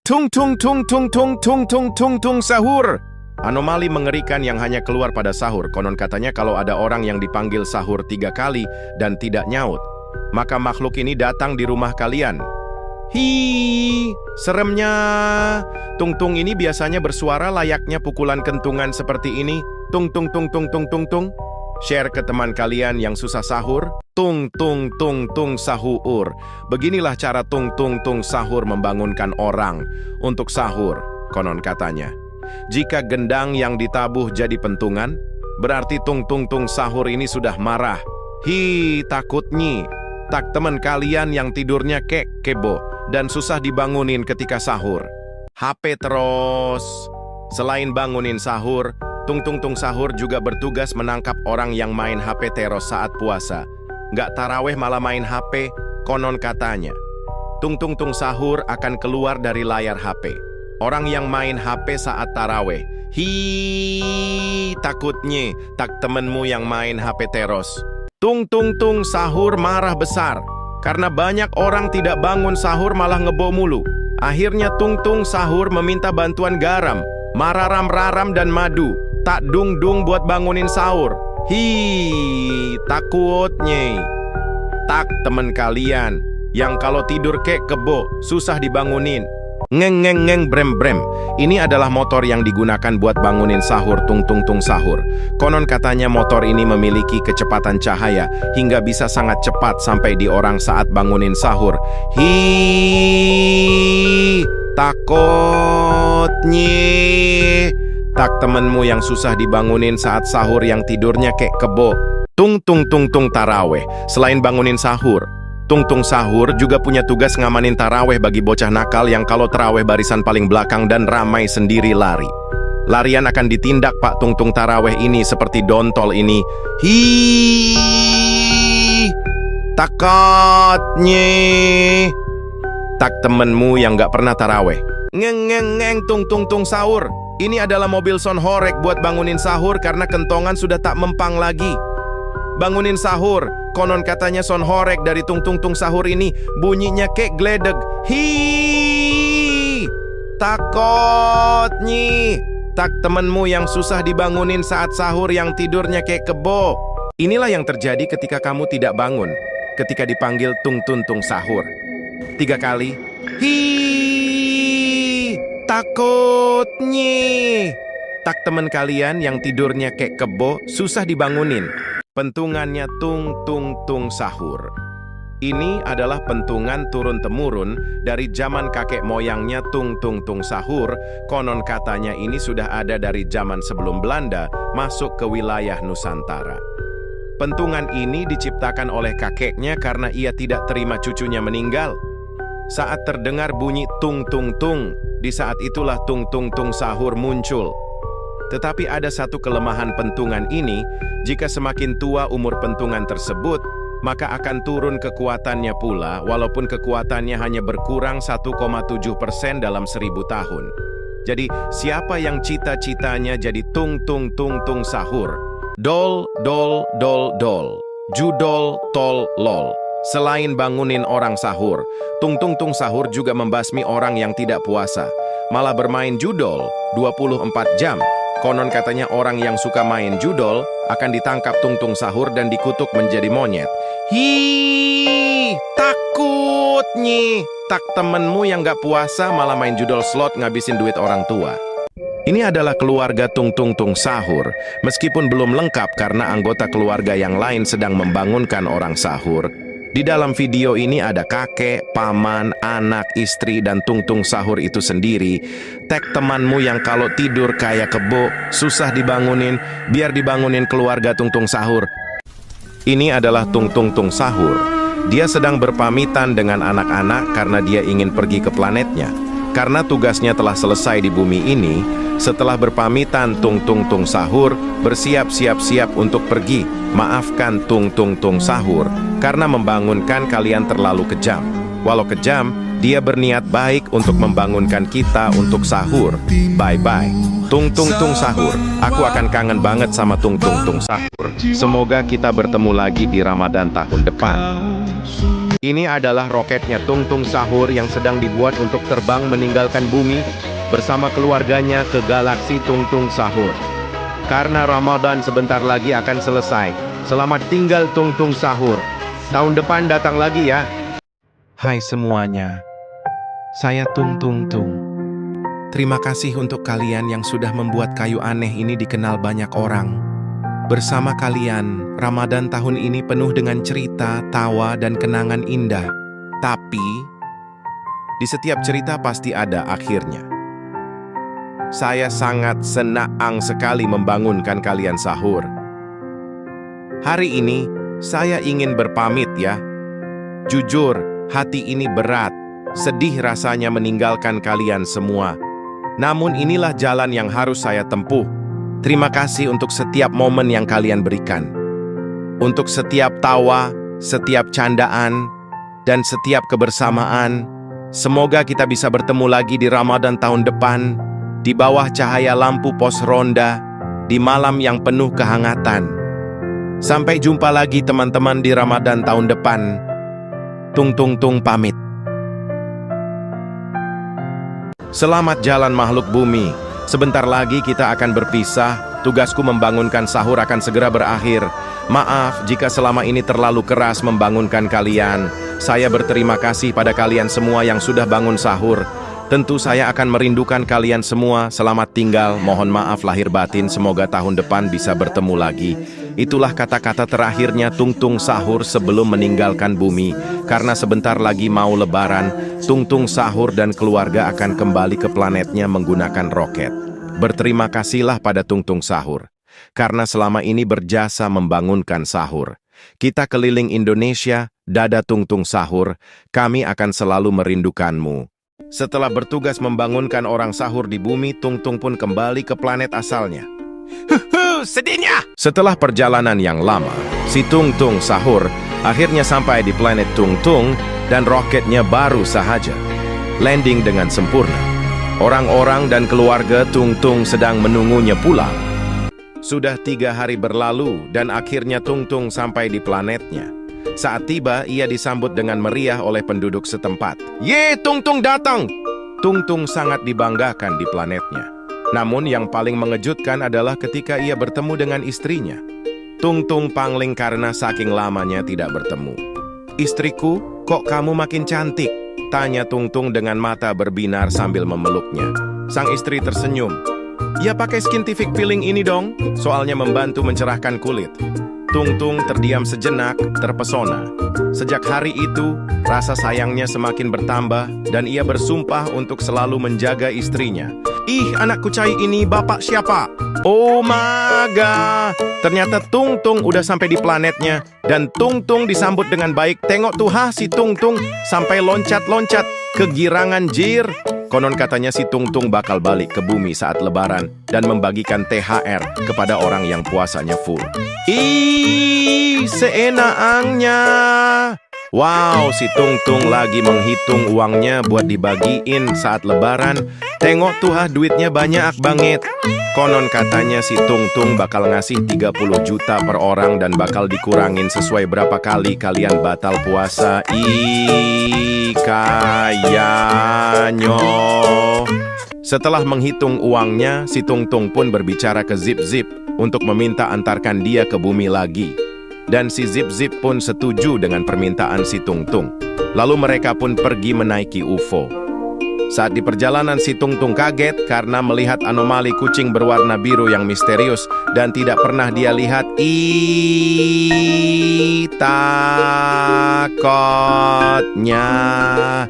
Tung tung tung tung tung tung tung tung tung sahur. Anomali mengerikan yang hanya keluar pada sahur. Konon katanya kalau ada orang yang dipanggil sahur 3 kali dan tidak nyaut, maka makhluk ini datang di rumah kalian. Hi, seremnya. Tung-tung ini biasanya bersuara layaknya pukulan kentungan seperti ini. Tung tung tung tung tung tung tung. Share ke teman kalian yang susah sahur. Tung tung tung tung sahur. Beginilah cara tung tung tung sahur membangunkan orang untuk sahur, konon katanya. Jika gendang yang ditabuh jadi pentungan, berarti tung tung tung sahur ini sudah marah. Hi, takutnya. Tak teman kalian yang tidurnya kebo dan susah dibangunin ketika sahur. HP terus. Selain bangunin sahur, tung tung tung sahur juga bertugas menangkap orang yang main HP terus saat puasa. Nggak taraweh malah main HP, konon katanya. Tung tung tung sahur akan keluar dari layar HP. Orang yang main HP saat taraweh. Hi, takutnya tak temenmu yang main HP terus. Tung tung tung sahur marah besar karena banyak orang tidak bangun sahur malah ngebo mulu. Akhirnya tung tung sahur meminta bantuan garam, mararam raram dan madu. Tak dung dung buat bangunin sahur. Hi, takutnya. Tak temen kalian yang kalau tidur kebo susah dibangunin. Ngeng ngeng ngeng brem brem. Ini adalah motor yang digunakan buat bangunin sahur tung tung tung sahur. Konon katanya motor ini memiliki kecepatan cahaya hingga bisa sangat cepat sampai di orang saat bangunin sahur. Hi, takutnya. Tak temenmu yang susah dibangunin saat sahur yang tidurnya kebo. Tung tung tung tung taraweh. Selain bangunin sahur, tung tung sahur juga punya tugas ngamanin taraweh bagi bocah nakal yang kalau taraweh barisan paling belakang dan ramai sendiri lari. Larian akan ditindak Pak tung tung taraweh ini seperti dontol ini. Hi, takutnya. Tak temenmu yang gak pernah taraweh. Ngeng ngeng ngeng tung tung tung sahur. Ini adalah mobil sound horek buat bangunin sahur karena kentongan sudah tak mempang lagi. Bangunin sahur, konon katanya sound horek dari tung tung tung sahur ini bunyinya kayak gledeg. Hi, takutnya. Tak temenmu yang susah dibangunin saat sahur yang tidurnya kayak kebo. Inilah yang terjadi ketika kamu tidak bangun, ketika dipanggil tung tung tung sahur 3 kali. Hi, takutnya. Tak temen kalian yang tidurnya kayak kebo susah dibangunin. Pentungannya tung tung tung sahur. Ini adalah pentungan turun-temurun dari zaman kakek moyangnya tung tung tung sahur. Konon katanya ini sudah ada dari zaman sebelum Belanda masuk ke wilayah Nusantara. Pentungan ini diciptakan oleh kakeknya karena ia tidak terima cucunya meninggal. Saat terdengar bunyi tung tung tung, di saat itulah tung tung tung sahur muncul. Tetapi ada satu kelemahan pentungan ini, jika semakin tua umur pentungan tersebut, maka akan turun kekuatannya pula, walaupun kekuatannya hanya berkurang 1,7% dalam 1000 tahun. Jadi, siapa yang cita-citanya jadi tung tung tung tung sahur? Dol, dol, dol, dol. Judol, tol, lol. Selain bangunin orang sahur, tung tung tung sahur juga membasmi orang yang tidak puasa. Malah bermain judol 24 jam. Konon katanya orang yang suka main judol akan ditangkap tung tung sahur dan dikutuk menjadi monyet. Hi, takutnya. Tak temenmu yang gak puasa malah main judol slot ngabisin duit orang tua. Ini adalah keluarga tung tung tung sahur, meskipun belum lengkap karena anggota keluarga yang lain sedang membangunkan orang sahur. Di dalam video ini ada kakek, paman, anak, istri, dan tung tung sahur itu sendiri. Tag temanmu yang kalau tidur kayak kebo, susah dibangunin, biar dibangunin keluarga tung tung sahur. Ini adalah tung tung tung sahur. Dia sedang berpamitan dengan anak-anak karena dia ingin pergi ke planetnya. Karena tugasnya telah selesai di bumi ini, setelah berpamitan tung tung tung sahur, bersiap-siap untuk pergi. Maafkan tung tung tung sahur, karena membangunkan kalian terlalu kejam. Walau kejam, dia berniat baik untuk membangunkan kita untuk sahur. Bye-bye. Tung tung tung sahur. Aku akan kangen banget sama tung tung tung sahur. Semoga kita bertemu lagi di Ramadan tahun depan. Ini adalah roketnya Tung Tung Sahur yang sedang dibuat untuk terbang meninggalkan bumi bersama keluarganya ke galaksi Tung Tung Sahur. Karena Ramadan sebentar lagi akan selesai. Selamat tinggal Tung Tung Sahur. Tahun depan datang lagi ya. Hai semuanya. Saya Tung Tung Tung. Terima kasih untuk kalian yang sudah membuat kayu aneh ini dikenal banyak orang. Bersama kalian, Ramadan tahun ini penuh dengan cerita, tawa, dan kenangan indah. Tapi, di setiap cerita pasti ada akhirnya. Saya sangat senang sekali membangunkan kalian sahur. Hari ini, saya ingin berpamit ya. Jujur, hati ini berat, sedih rasanya meninggalkan kalian semua. Namun inilah jalan yang harus saya tempuh. Terima kasih untuk setiap momen yang kalian berikan. Untuk setiap tawa, setiap candaan, dan setiap kebersamaan. Semoga kita bisa bertemu lagi di Ramadan tahun depan, di bawah cahaya lampu pos ronda, di malam yang penuh kehangatan. Sampai jumpa lagi teman-teman di Ramadan tahun depan. Tung Tung Tung pamit. Selamat jalan makhluk bumi. Sebentar lagi kita akan berpisah. Tugasku membangunkan sahur akan segera berakhir. Maaf jika selama ini terlalu keras membangunkan kalian. Saya berterima kasih pada kalian semua yang sudah bangun sahur. Tentu saya akan merindukan kalian semua. Selamat tinggal, mohon maaf lahir batin. Semoga tahun depan bisa bertemu lagi. Itulah kata-kata terakhirnya Tung Tung Sahur sebelum meninggalkan bumi. Karena sebentar lagi mau lebaran, Tung Tung Sahur dan keluarga akan kembali ke planetnya menggunakan roket. Berterima kasihlah pada Tung Tung Sahur. Karena selama ini berjasa membangunkan sahur. Kita keliling Indonesia, dada Tung Tung Sahur, kami akan selalu merindukanmu. Setelah bertugas membangunkan orang sahur di bumi, Tung Tung pun kembali ke planet asalnya. Sedihnya! Setelah perjalanan yang lama, si Tung Tung Sahur akhirnya sampai di planet Tung Tung dan roketnya baru sahaja landing dengan sempurna. Orang-orang dan keluarga Tung Tung sedang menunggunya pulang. Sudah 3 hari berlalu dan akhirnya Tung Tung sampai di planetnya. Saat tiba, ia disambut dengan meriah oleh penduduk setempat. Ye, Tung Tung datang! Tung Tung sangat dibanggakan di planetnya. Namun yang paling mengejutkan adalah ketika ia bertemu dengan istrinya. Tung Tung pangling karena saking lamanya tidak bertemu. Istriku, kok kamu makin cantik? Tanya Tung Tung dengan mata berbinar sambil memeluknya. Sang istri tersenyum. Ya pakai scientific peeling ini dong, soalnya membantu mencerahkan kulit. Tung Tung terdiam sejenak, terpesona. Sejak hari itu, rasa sayangnya semakin bertambah dan ia bersumpah untuk selalu menjaga istrinya. Ih, anak kucai ini bapak siapa? Oh my god, ternyata Tung Tung udah sampai di planetnya. Dan Tung Tung disambut dengan baik. Tengok tuh si Tung Tung sampai loncat-loncat. Kegirangan jir. Konon katanya si Tung Tung bakal balik ke bumi saat lebaran dan membagikan THR kepada orang yang puasanya full. Ih, seenaknya. Wow, si Tung Tung lagi menghitung uangnya buat dibagiin saat lebaran. Tengok tuh duitnya banyak banget. Konon katanya si Tung Tung bakal ngasih 30 juta per orang dan bakal dikurangin sesuai berapa kali kalian batal puasa. Ih, kayaknya. Setelah menghitung uangnya, si Tung Tung pun berbicara ke Zip Zip untuk meminta antarkan dia ke bumi lagi. Dan si Zip Zip pun setuju dengan permintaan si Tung Tung. Lalu mereka pun pergi menaiki UFO. Saat di perjalanan si Tung Tung kaget karena melihat anomali kucing berwarna biru yang misterius dan tidak pernah dia lihat. Takutnya.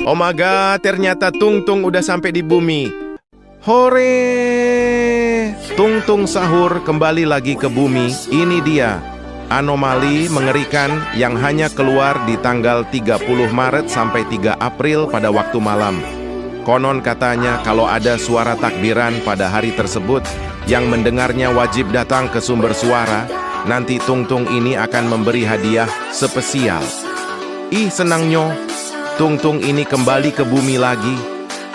Oh my god, ternyata Tung Tung udah sampai di bumi. Hore! Tung Tung Sahur kembali lagi ke bumi. Ini dia. Anomali mengerikan yang hanya keluar di tanggal 30 Maret sampai 3 April pada waktu malam. Konon katanya kalau ada suara takbiran pada hari tersebut, yang mendengarnya wajib datang ke sumber suara, nanti Tung Tung ini akan memberi hadiah spesial. Ih senangnya, Tung Tung ini kembali ke bumi lagi.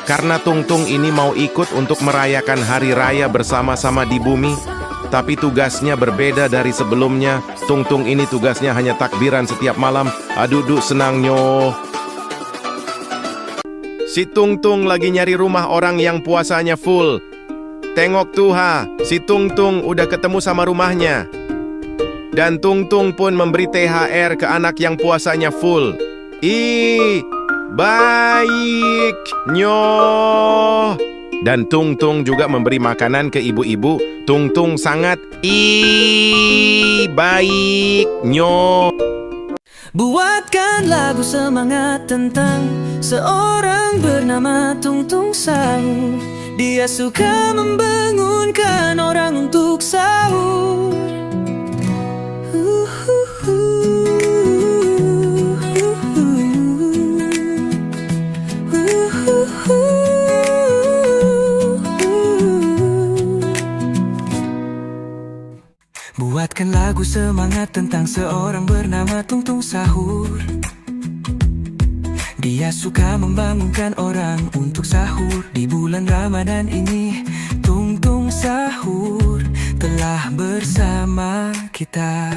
Karena Tung Tung ini mau ikut untuk merayakan hari raya bersama-sama di bumi. Tapi tugasnya berbeda dari sebelumnya. Tung Tung ini tugasnya hanya takbiran setiap malam. Aduh, senangnya. Si Tung Tung lagi nyari rumah orang yang puasanya full. Tengok tuh si Tung Tung udah ketemu sama rumahnya. Dan Tung Tung pun memberi THR ke anak yang puasanya full. Ih, baik, nyoh. Dan Tung Tung juga memberi makanan ke ibu-ibu. Tung Tung sangat baik, nyoh. Buatkan lagu semangat tentang seorang bernama Tung Tung Sahur. Dia suka membangunkan orang untuk sahur. Buatkan lagu semangat tentang seorang bernama Tung Tung Sahur. Dia suka membangunkan orang untuk sahur. Di bulan Ramadan ini Tung Tung Sahur telah bersama kita.